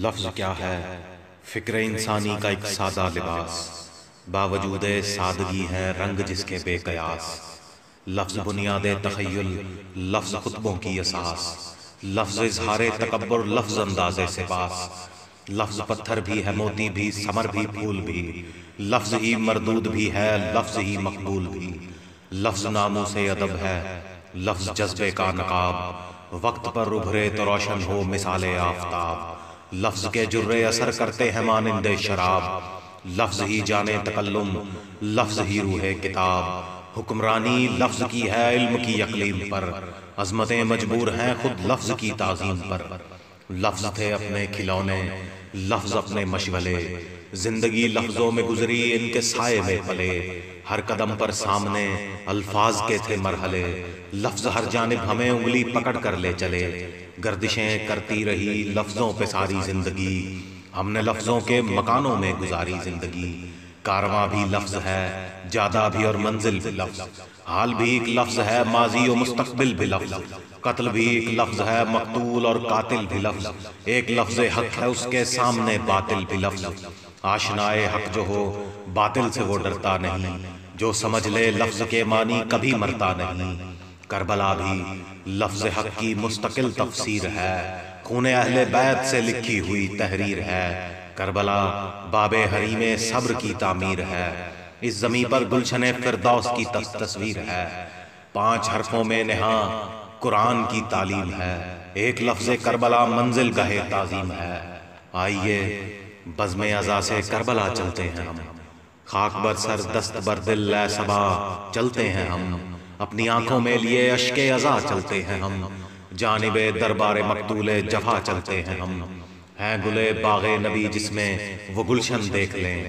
لفظ کیا ہے فکر انسانی کا ایک سادہ لباس، باوجود سادگی ہے رنگ جس کے بے قیاس۔ لفظ بنیاد تخیل، لفظ خطبوں کی اساس، لفظ اظہار تکبر، لفظ انداز سپاس۔ لفظ پتھر بھی ہے، موتی بھی، ثمر بھی، پھول بھی، لفظ ہی مردود بھی ہے، لفظ ہی مقبول بھی۔ لفظ ناموس ادب ہے، لفظ جذبے کا نقاب، وقت پر ابھرے تو روشن ہو مثال آفتاب۔ لفظ کے جرے اثر کرتے ہیں مانند شراب، لفظ ہی جانے تکلم، لفظ ہی روح کتاب۔ حکمرانی لفظ کی ہے علم کی اقلیم پر، عظمتیں مجبور ہیں خود لفظ کی تعظیم پر۔ لفظ تھے اپنے کھلونے، لفظ اپنے مشغلے، زندگی لفظوں میں گزری ان کے سائے میں پلے۔ ہر قدم پر سامنے الفاظ کے تھے مرحلے، لفظ ہر جانب ہمیں انگلی پکڑ کر لے چلے۔ گردشیں کرتی رہی لفظوں پہ ساری زندگی، ہم نے لفظوں کے مکانوں میں گزاری زندگی۔ کارواں بھی لفظ ہے، جادہ بھی اور منزل بھی لفظ، حال بھی ایک لفظ ہے، ماضی و مستقبل بھی لفظ، قتل بھی ایک لفظ ہے، مقتول اور قاتل بھی لفظ، ایک لفظ حق ہے اس کے سامنے باطل بھی لفظ۔ آشنائے حق جو ہو باطل سے وہ ڈرتا نہیں، جو سمجھ لے لفظ کے معنی کبھی مرتا نہیں۔ کربلا بھی لفظ حق کی مستقل تفسیر ہے، خون اہل بیت سے لکھی ہوئی تحریر ہے۔ کربلا باب حریم صبر کی تعمیر ہے، اس زمیں پر گلشن فردوس کی تصویر ہے۔ 5 حرفوں میں نہاں قرآن کی تعلیم ہے، ایک لفظ کربلا منزل گاہ تعظیم ہے۔ آئیے بزم عزا سے کربلا چلتے ہیں ہم، خاک بر سر دست بر دل لے صبا چلتے ہیں ہم۔ اپنی آنکھوں میں لیے اشک عزا چلتے ہیں ہم، جانب دربار مقتول جفا چلتے ہیں ہم۔ ہیں گلے باغ نبی جس میں وہ گلشن دیکھ لیں،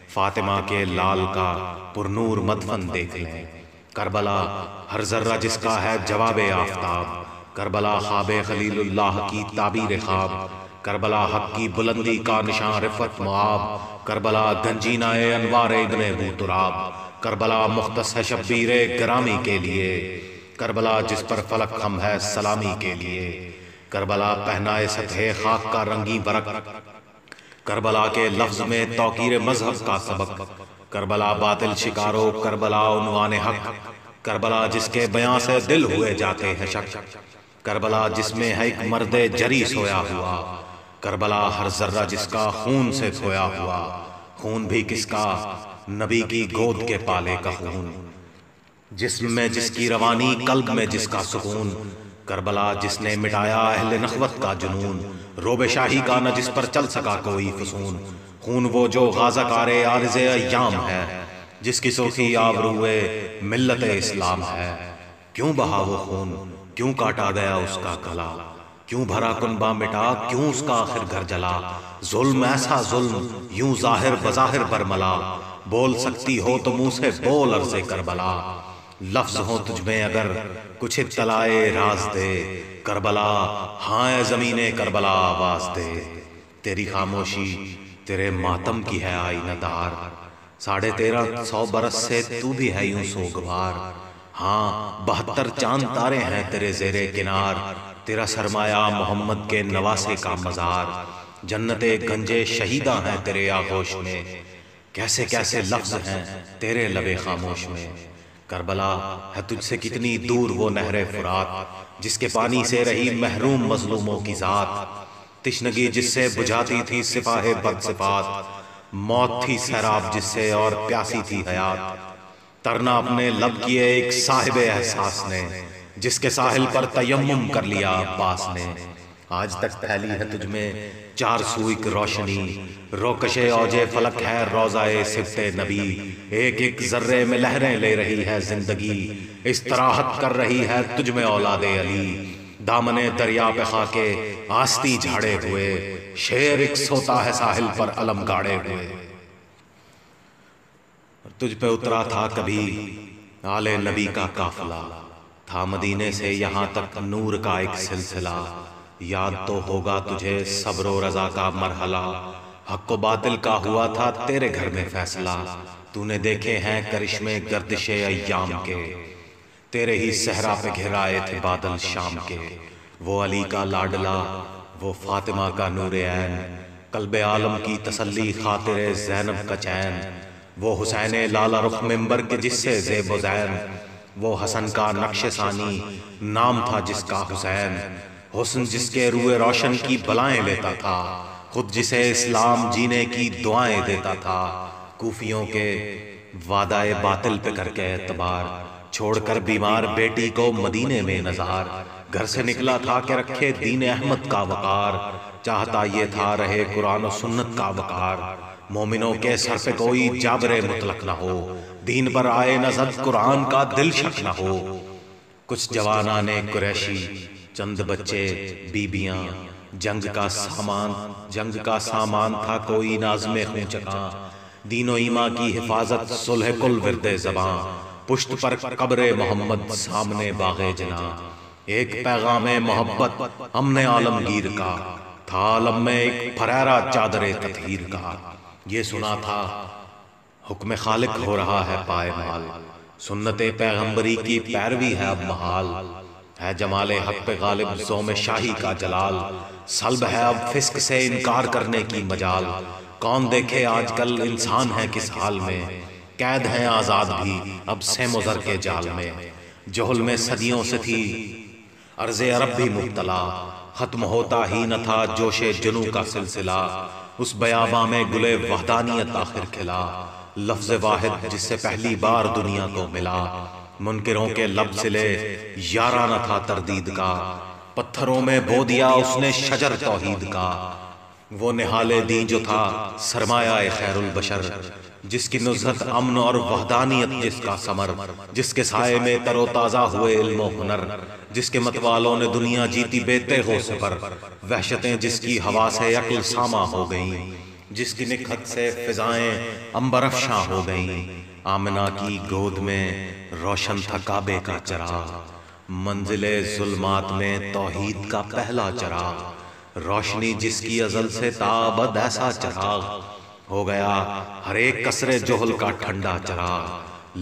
فاطمہ کے لال کا پرنور مدفن دیکھ لیں۔ کربلا ہر ذرہ جس کا ہے جواب آفتاب، کربلا خواب خلیل اللہ کی تعبیر خواب، کربلا حق کی بلندی کا نشان رفعت معاب، کربلا گنجینہ انوار ابن ابو تراب، کربلا مختص ہے شبیر گرامی کے لیے، کربلا جس پر فلک خم ہے سلامی کے لیے۔ کربلا پہنائے سطح خاک کا رنگی برق، کربلا کے لفظ میں توقیر مذہب کا سبق، کربلا باطل شکارو، کربلا عنوان حق، کربلا جس کے بیان سے دل ہوئے جاتے ہیں شک، کربلا جس میں ہے ایک مرد جری سویا ہوا، کربلا ہر ذرہ جس کا خون سے دھویا ہوا، خون بھی کس کا نبی کی گود کے پالے کا خون، جسم میں جس کی روانی قلب میں جس کا سکون، کربلا جس نے مٹایا اہل نخوت کا جنون، روب شاہی کا نہ جس پر چل سکا کوئی فسون، خون وہ جو غازہ کار عارض ایام ہے، جس کی سرخی آبروئے ملت اسلام ہے۔ کیوں بہا وہ خون، کیوں کاٹا گیا اس کا گلا، کیوں بھرا کنبہ مٹا، کیوں اس کا آخر گھر جلا، ظلم ایسا ظلم یوں ظاہر بظاہر برملا، بول سکتی ہو تو منہ سے بول عرض کربلا، لفظ ہو تجھ میں اگر کچھ اطلاع راز دے، کربلا ہاں اے زمین کربلا آواز دے۔ تیری خاموشی تیرے ماتم کی ہے آئینہ دار، 1350 برس سے تو بھی ہے یوں سوگوار، ہاں 72 چاند تارے ہیں تیرے زیر کنار، تیرا سرمایہ محمد کے نواسے کا مزار، جنت گنجے شہیداں ہیں تیرے آغوش میں، کیسے کیسے لفظ ہیں تیرے لب خاموش میں۔ کربلا ہے تجھ سے کتنی دور وہ نہر فرات، جس کے پانی سے رہی محروم مظلوموں کی ذات، تشنگی جس سے بجھاتی تھی سپاہ بد صفات، موت تھی سیراب جس سے اور پیاسی تھی حیات، ترنا اپنے لب کیے ایک صاحب احساس نے، جس کے ساحل پر تیمم کر لیا عباس نے۔ آج تک پھیلی ہے تجھ میں 4 سو ایک روشنی، روکش اوج فلک ہے روضہ سبط نبی، ایک ایک ذرے میں لہریں لے رہی ہے زندگی، استراحت کر رہی ہے تجھ میں اولاد علی، دامن دریا پہ خاکے آستی جھاڑے ہوئے، شیر ایک سوتا ہے ساحل پر علم گاڑے ہوئے۔ تجھ پہ اترا تھا کبھی آل نبی کا قافلہ، تھا مدینے سے یہاں تک نور کا ایک سلسلہ، یاد تو ہوگا تجھے صبر و رضا کا مرحلہ، حق و باطل کا ہوا تھا تیرے گھر میں فیصلہ، تو نے دیکھے ہیں کرشمے گردش ایام کے، تیرے ہی صحرا پہ گھرائے تھے بادل شام کے، وہ علی کا لاڈلا، وہ فاطمہ کا نور عین، قلب عالم کی تسلی خاطر زینب کا چین، وہ حسین لالا رخ منبر کے جس سے زیب و زین، وہ حسن کا نقش ثانی نام تھا جس کا حسین، حسن جس کے روئے روشن کی بلائیں لیتا تھا، خود جسے اسلام جینے کی دعائیں دیتا تھا، کوفیوں کے وعدہ باطل پہ کر کے اعتبار، چھوڑ کر بیمار بیٹی کو مدینے میں نظار، گھر سے نکلا تھا کہ رکھے دین احمد کا وقار، چاہتا یہ تھا رہے قرآن و سنت کا وقار، مومنوں کے سر پہ کوئی جابر مطلق نہ ہو، دین پر آئے نزد قرآن کا دل شک نہ ہو، کچھ جوانان قریشی، چند بچے بیبیاں، جنگ کا سامان تھا کوئی نازم خون چکاں، دین و ایمان کی حفاظت صلح کل ورد زباں، پشت پر قبر محمد سامنے باغ جناں، ایک پیغام محبت ہم نے عالمگیر کا، تھا عالم میں ایک پھریرا چادر تطہیر کا، یہ سنا تھا حکم خالق ہو رہا ہے پائے مال، سنت پیغمبری کی پیروی ہے اب محال، ہے جمال حق پہ غالب زوم شاہی کا جلال، سلب ہے اب فسق سے انکار کرنے کی مجال، کون دیکھے آج کل انسان ہے کس حال میں، قید ہیں آزاد بھی اب سیم و زر کے جال میں، جہل میں صدیوں سے تھی عرض عرب بھی مبتلا، ختم ہوتا ہی نہ تھا جوش جنو کا سلسلہ، اس بیاباں میں گلے وحدانیت آخر کھلا، لفظ واحد جس سے پہلی بار دنیا کو ملا، منکروں کے لب سلے یارانہ تھا تردید کا، پتھروں میں بو دیا اس نے شجر توحید کا، وہ نہال دین جو تھا سرمایہ خیر البشر، جس کی نزہت امن اور وحدانیت جس کا ثمر، جس کے سائے میں تر و تازہ ہوئے علم و ہنر، جس کے متوالوں نے دنیا جیتی بے تیغ و سپر، وحشتیں جس کی ہوا سے عقل سامہ ہو گئیں، جس کی نکہت سے فضائیں عنبر افشاں ہو گئیں، آمنہ کی گود میں روشن تھا کعبے کا چراغ، منزل ظلمات میں توحید کا پہلا چراغ، روشنی جس کی ازل سے تا ابد ایسا چراغ، ہو گیا ہر ایک قصر جہل کا ٹھنڈا چراغ،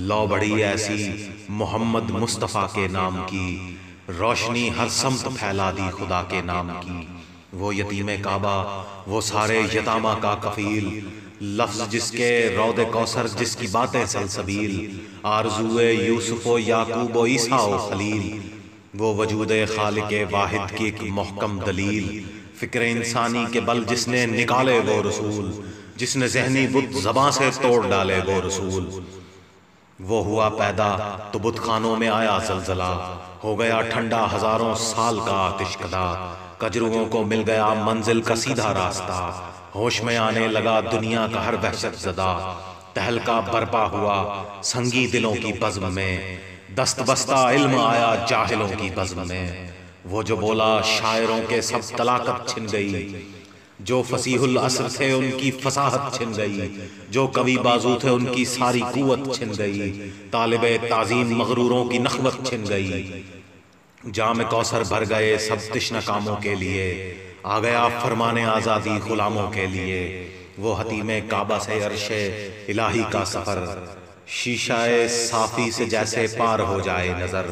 لو بڑی ایسی محمد مصطفیٰ کے نام کی، روشنی ہر سمت پھیلا دی خدا کے نام کی، وہ یتیم کعبہ وہ سارے یتامہ کا کفیل، لفظ جس کے رود کوثر جس کی باتیں سلسبیل، آرزوئے یوسف و یعقوب و عیسیٰ و خلیل، وہ وجود خالق واحد کی ایک محکم دلیل، فکر انسانی کے بل جس نے نکالے وہ رسول، جس نے ذہنی بت زباں سے توڑ ڈالے وہ رسول، وہ ہوا پیدا تو بت خانوں میں آیا زلزلہ، ہو گیا ٹھنڈا ہزاروں سال کا آتش کدہ، کجروؤں کو مل گیا منزل کا سیدھا راستہ، ہوش میں آنے لگا دنیا کا ہر وحشت زدہ، تہلکا برپا ہوا سنگی دلوں کی بزم میں، دست بستہ علم آیا جاہلوں کی بزم میں، وہ جو بولا شاعروں کے سب طلاقت چھن گئی، جو فصیح العصر تھے ان کی فصاحت چھن گئی، جو قوی بازو تھے ان کی ساری قوت چھن گئی، طالب تعظیم مغروروں کی نخوت چھن گئی، جام کوثر بھر گئے سب تشنہ کاموں کے لیے، آ گیا فرمان آزادی غلاموں کے لیے، وہ حتیم کعبہ سے عرش الہی کا سفر، شیشہ صافی سے جیسے پار ہو جائے نظر،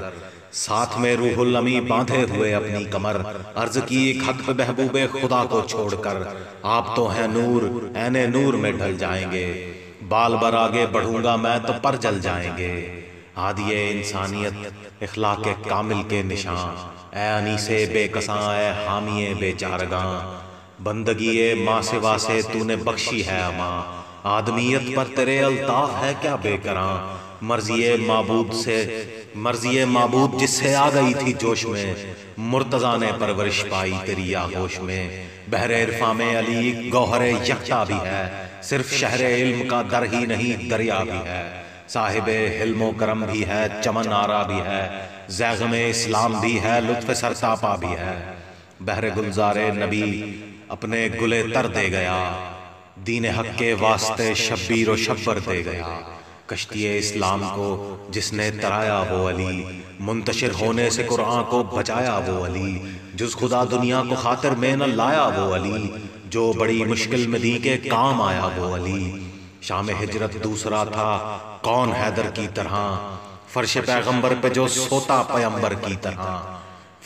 ساتھ میں روح الامی باندھے ہوئے اپنی کمر، عرض کی ایک حق پہ محبوب خدا کو چھوڑ کر، آپ تو ہیں نور عین نور میں ڈھل جائیں گے، بال بر آگے بڑھوں گا میں تو پر جل جائیں گے، ہادی انسانیت اخلاق کامل کے نشان، اے انیس بے کساں اے حامی بے چارگاں، بندگی ماں سوا سے تو نے بخشی ہے اماں، آدمیت پر تیرے الطاف ہے کیا بے کراں، مرضی معبود جس سے آ گئی تھی جوش میں، مرتضیٰ نے پرورش پائی تیری آغوش میں، بحر عرفاں میں علی گوہر یکتا بھی ہے، صرف شہر علم کا در ہی نہیں دریا بھی ہے، صاحب حلم و کرم بھی ہے چمن آرا بھی ہے، زیغم اسلام بھی ہے لطف سرتاپا بھی ہے، بحر گلزار نبی اپنے گلے تر دے گیا، دین حق کے واسطے شبیر و شبر دے گیا، کشتی اسلام کو جس نے ترایا وہ علی، منتشر ہونے سے قرآن کو بچایا وہ علی، جز خدا دنیا کو خاطر میں نہ لایا وہ علی، جو بڑی مشکل میں دی کے کام آیا وہ علی، شام ہجرت دوسرا تھا کون حیدر کی طرح، فرش پیغمبر پہ جو سوتا پیمبر کی طرح،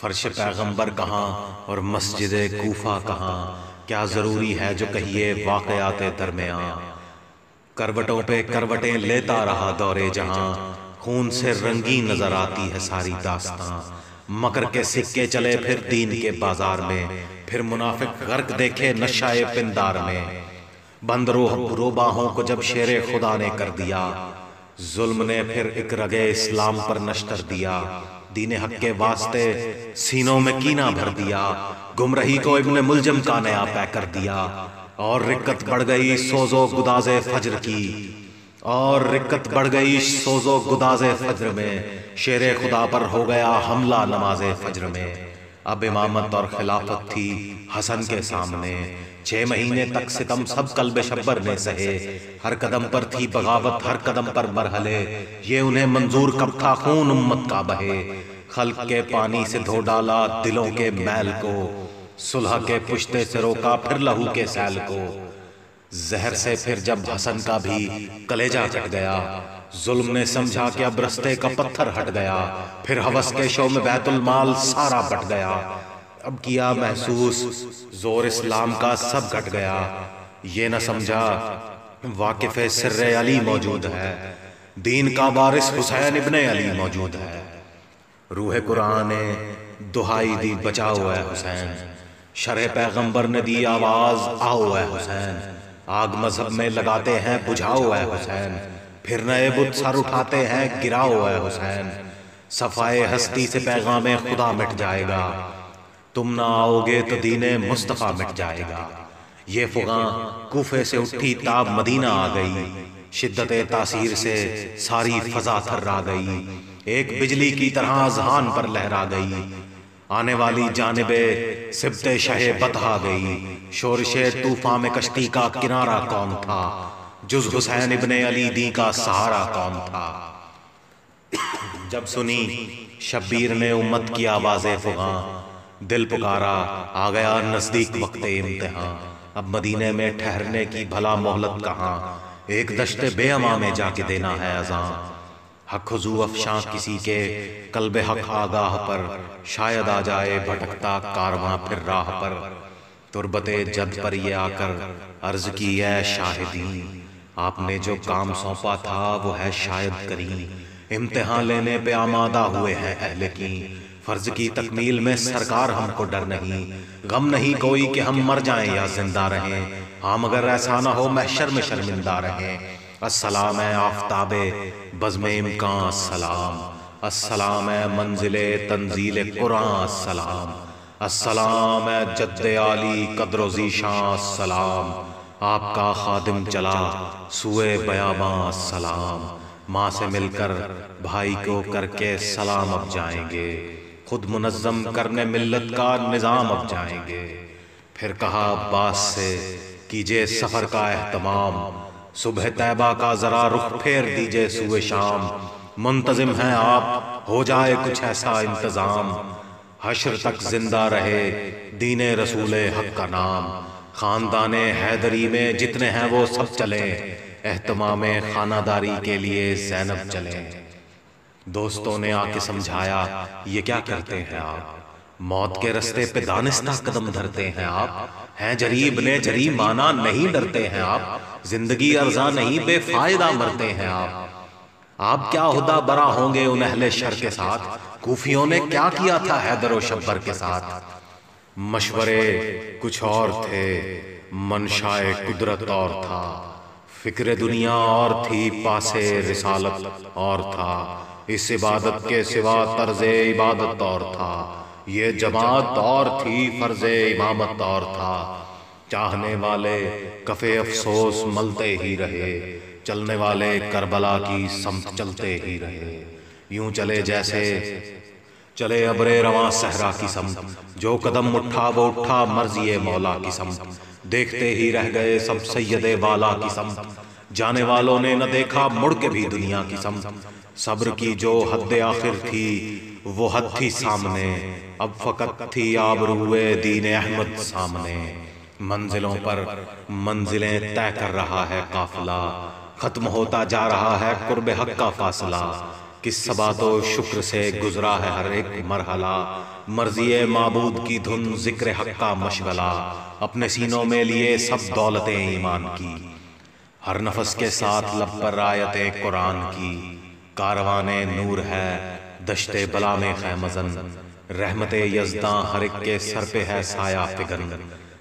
فرش پیغمبر کہاں اور مسجد کوفہ کہاں، کیا ضروری ہے جو کہیے واقعات درمیان، کروٹوں پہ کروٹیں لیتا رہا دور جہاں، خون سے رنگین نظر آتی ہے ساری داستاں، مکر کے سکے چلے پھر دین کے بازار میں، پھر منافق غرق دیکھے نشائے پندار میں، بند رو باہوں کو جب شیر خدا نے کر دیا، ظلم نے پھر ایک رگے اسلام پر نشتر دیا، دین حق کے واسطے سینوں میں کینہ بھر دیا، گمرہی کو ابن ملجم کا نیا پے کر دیا، اور رکت بڑھ گئی سوز و گداز فجر کی، اور رکت بڑھ گئی سوز و گداز فجر میں، شیر خدا پر ہو گیا حملہ نماز فجر میں، اب امامت اور خلافت تھی حسن کے سامنے، 6 مہینے تک ستم سب قلب شبر نے سہے، ہر قدم پر تھی بغاوت ہر قدم پر مرحلے، یہ انہیں منظور کب تھا خون امت کا بہے، خلق کے پانی سے دھو ڈالا دلوں کے میل کو، صلح کے پشتے سے روکا پھر لہو کے سیل کو، زہر سے پھر جب حسن کا بھی کلیجہ کٹ گیا، ظلم نے سمجھا کہ اب رستے کا پتھر ہٹ گیا، پھر ہوس کے شو میں بیت المال سارا بٹ گیا، اب کیا محسوس زور اسلام کا سب گھٹ گیا، یہ نہ سمجھا واقف سر علی موجود ہے، دین کا وارث حسین ابن علی موجود ہے، روح قرآن نے دہائی دی بچاؤ اے حسین، شرح پیغمبر نے دی آواز آؤ اے حسین، آگ مذہب میں لگاتے ہیں بجھاؤ اے حسین، پھر نئے بت سر اٹھاتے ہیں گراؤ اے حسین، صفائے ہستی سے پیغام خدا مٹ جائے گا، تم نہ آؤ گے تو دین مصطفیٰ مٹ جائے گا، یہ فغاں کوفے سے اٹھی تاب مدینہ آ گئی، شدت تاثیر سے ساری فضا تھرا گئی، ایک بجلی کی طرح اذہان پر لہرا گئی، آنے والی جانب سبت شہ بطحا گئی، شورش طوفان میں کشتی کا کنارہ کون تھا، جز حسین ابن علی دی کا سہارا کون تھا، جب سنی شبیر نے امت کی آواز فغاں، دل پکارا آ گیا نزدیک وقت امتحان، اب مدینے میں ٹھہرنے کی بھلا مہلت کہاں، ایک دشت بے اما میں جا کے دینا ہے اذان، حق حضو افشاں کسی کے قلب حق آگاہ پر، شاید آ جائے بھٹکتا کارواں پھر راہ پر، تربت جد پر یہ آ کر عرض کی اے شاہدین، آپ نے جو کام سونپا تھا وہ ہے شاید کریم، امتحان لینے پہ آمادہ ہوئے ہیں اہل کی، فرض کی تکمیل میں سرکار ہم کو ڈر نہیں، غم نہیں کوئی کہ ہم مر جائیں یا زندہ رہیں، ہاں مگر ایسا نہ ہو محشر میں شرمندہ رہیں، السلام اے آفتاب بزم امکان السلام، السلام اے منزل تنزیل قرآن السلام، السلام اے جد عالی قدر و ذیشان السلام، آپ کا خادم چلا سوئے بیاباں السلام، ماں سے مل کر بھائی کو کر کے سلام اب جائیں گے، خود منظم کرنے ملت کا نظام اب جائیں گے، پھر کہا عباس سے کیجئے سفر کا اہتمام، صبح طیبہ کا ذرا رخ پھیر دیجئے سوئے شام، منتظم ہیں آپ ہو جائے کچھ ایسا انتظام، حشر تک زندہ رہے دین رسول حق کا نام، خاندان حیدری میں جتنے ہیں وہ سب چلیں، اہتمام خانہ داری کے لیے زینب چلیں، دوستوں نے آ کے سمجھایا یہ کیا کرتے ہیں آپ، موت کے رستے پہ دانستہ قدم دھرتے ہیں آپ، ہیں جریب نے جری مانا نہیں ڈرتے ہیں آپ، زندگی ارزاں نہیں بے فائدہ مرتے ہیں آپ کیا عہدہ برا ہوں گے ان اہل شر کے ساتھ، کوفیوں نے کیا کیا تھا حیدر و شبر کے ساتھ، مشورے کچھ اور تھے منشائے قدرت اور تھا، فکر دنیا اور تھی پاسے رسالت اور تھا، اس عبادت کے سوا طرز عبادت اور تھا، یہ جماعت اور تھی فرض امامت اور تھا، چاہنے والے کفے افسوس ملتے ہی رہے، چلنے والے کربلا کی سمت چلتے ہی رہے، یوں چلے جیسے چلے ابر رواں صحرا کی سمت، جو قدم اٹھا وہ اٹھا مرضی مولا کی سمت، دیکھتے ہی رہ گئے سب سید والا کی سمت، جانے والوں نے نہ دیکھا مڑ کے بھی دنیا کی سمت، صبر کی جو حد آخر تھی وہ حد تھی سامنے، اب فقط تھی آبروئے دین احمد سامنے، منزلوں پر منزلیں طے کر رہا ہے قافلہ، ختم ہوتا جا رہا ہے قرب حق کا فاصلہ، کس ثبات و شکر سے گزرا ہے ہر ایک مرحلہ، مرضی معبود کی دھن ذکر حق کا مشغلہ، اپنے سینوں میں لیے سب دولتیں ایمان کی، ہر نفس کے ساتھ لب پر آیت قرآن کی، کارواں نور ہے دشت بلا میں خیمزن، رحمت یزداں ہر ایک کے سر پہ ہے سایہ فگن،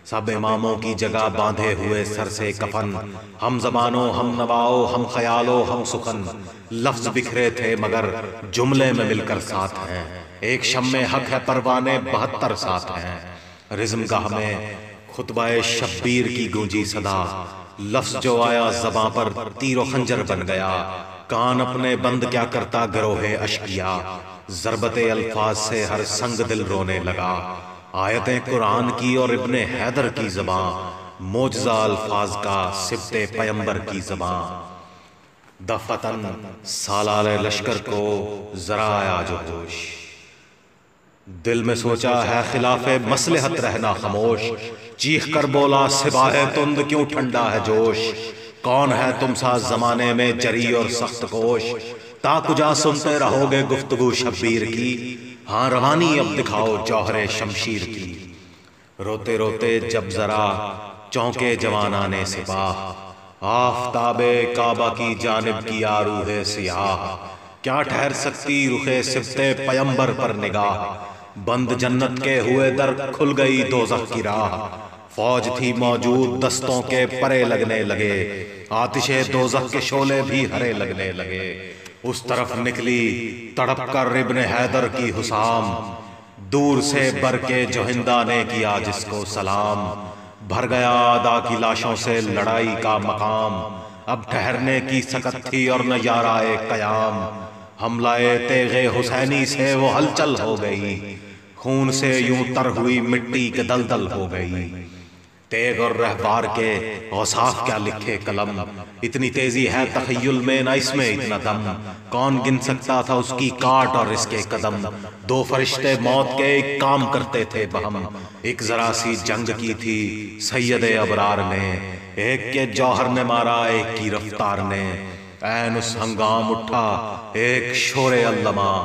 سب اماموں کی جگہ باندھے ہوئے سر سے کفن، ہم زبانوں ہم نواؤ ہم خیالوں ہم سخن، لفظ بکھرے تھے مگر جملے میں مل کر ساتھ ہیں، ایک شمع حق ہے پروانے 72 ساتھ ہیں، رزم گاہ میں خطبہ شبیر کی گونجی صدا، لفظ جو آیا زباں پر تیر و خنجر بن گیا، کان اپنے بند کیا کرتا گروہ اشقیا، ضربت الفاظ سے ہر سنگ دل رونے لگا، آیتیں قرآن کی اور ابن حیدر کی زبان، معجزہ الفاظ کا سبت پیمبر کی زبان، دفتن سالار لشکر کو ذرا آیا جو ہوش، دل میں سوچا ہے خلاف مصلحت رہنا خاموش، چیخ کر بولا سپاہ تند کیوں ٹھنڈا ہے جوش، کون ہے تم سا زمانے میں جری اور سخت کوش، تا کجا سنتے رہو گے گفتگو شبیر کی، ہاں روانی اب دکھاؤ جوہر شمشیر کی، روتے روتے جب ذرا چونکے جوانان سپاہ، آفتاب کعبہ کی جانب کیا روح سیاہ، کیا ٹھہر سکتی رخ سبت پیمبر پر نگاہ، بند جنت کے ہوئے در کھل گئی دوزخ کی راہ، فوج تھی موجود دستوں کے پرے لگنے لگے، آتش دوزخ کے شعلے بھی ہرے لگنے لگے، اس طرف نکلی تڑپ کر ابن حیدر کی حسام، دور سے بر کے جوہندہ نے کیا جس کو سلام، بھر گیا آدھا کی لاشوں سے لڑائی کا مقام، اب ٹھہرنے کی سکت تھی اور نہ یارائے قیام، حملہ تیغ حسینی سے وہ ہلچل ہو گئی، خون سے یوں تر ہوئی مٹی کے دلدل ہو گئی، تیغ اور رہبار کے اوصاف کیا لکھے قلم، اتنی تیزی ہے تخیل میں نہ اس میں اتنا دم، کون گن سکتا تھا اس کی کاٹ اور اس کے قدم، دو فرشتے موت کے ایک کام کرتے تھے بہم، ایک ذرا سی جنگ کی تھی سید ابرار نے، ایک کے جوہر نے مارا ایک کی رفتار نے، عین اس ہنگام اٹھا ایک شور علماء،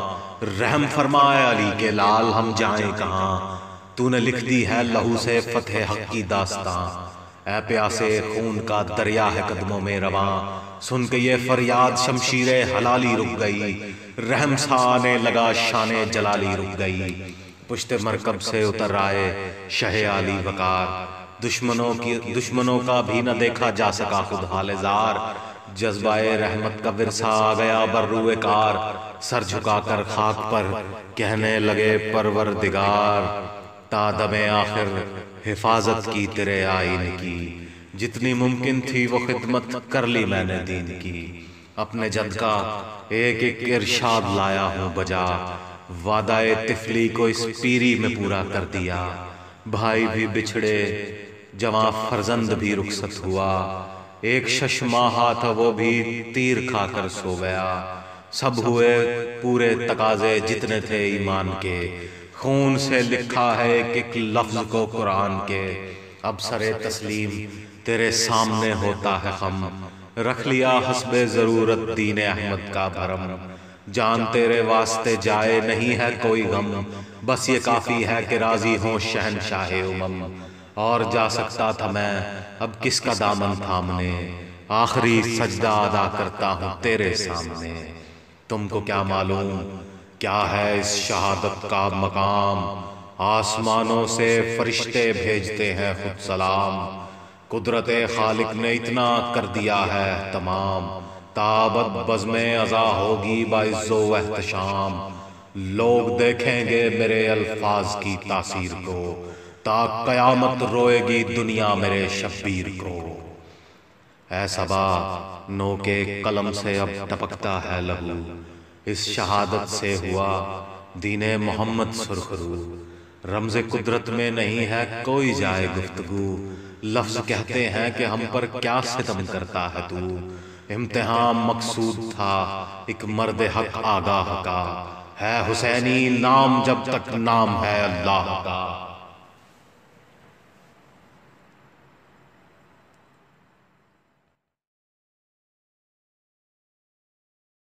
رحم فرمائے علی کے لال ہم جائیں کہاں، تو نے لکھ دی ہے لہو سے فتح حق کی داستان، اے پیاسے خون کا دریا ہے قدموں میں رواں، سن کے یہ فریاد شمشیر حلالی رک گئی، رحم سا آنے لگا شان جلالی رک گئی، پشت مرکب سے اتر آئے شہ علی وقار، دشمنوں کا بھی نہ دیکھا جا سکا خود حال زار، جذبہ رحمت کا ورثہ آ گیا بر روئے کار، سر جھکا کر خاک پر کہنے لگے پروردگار، تا دم آخر حفاظت کی تیرے آئین کی، جتنی ممکن تھی وہ خدمت کر لی میں نے دین کی، اپنے جد کا ایک ایک ارشاد لایا ہوں بجا، وعدہ طفلی کو اس پیری میں پورا کر دیا، بھائی بھی بچھڑے جواں فرزند بھی رخصت ہوا، ایک شش ماہا تھا وہ بھی تیر کھا کر سو گیا، سب ہوئے پورے تقاضے جتنے تھے ایمان کے، خون سے لکھا ہے ایک ایک لفظ کو قرآن کے، اب سر تسلیم تیرے سامنے ہوتا ہے خم، رکھ لیا حسب ضرورت دین احمد کا بھرم، جان تیرے واسطے جائے نہیں ہے کوئی غم، بس یہ کافی ہے کہ راضی ہوں شہنشاہ امم، اور جا سکتا تھا میں اب کس کا دامن تھامنے، آخری سجدہ ادا کرتا ہوں تیرے سامنے، تم کو کیا معلوم کیا ہے اس شہادت کا مقام، آسمانوں سے فرشتے بھیجتے ہیں خود سلام، قدرت خالق نے اتنا کر دیا ہے تمام، تابت بزم ازا ہوگی باعز و احتشام، لوگ دیکھیں گے میرے الفاظ کی تاثیر کو، تا قیامت روئے گی دنیا میرے شبیر کو، اے صبا نو کے قلم سے اب ٹپکتا ہے لہو، اس شہادت سے ہوا دین محمد سرخرو، رمز قدرت میں نہیں ہے کوئی جائے گفتگو، لفظ کہتے ہیں کہ ہم پر کیا ستم کرتا ہے تو، امتحان مقصود تھا ایک مرد حق آگاہ کا، ہے حسینی نام جب تک نام ہے اللہ کا۔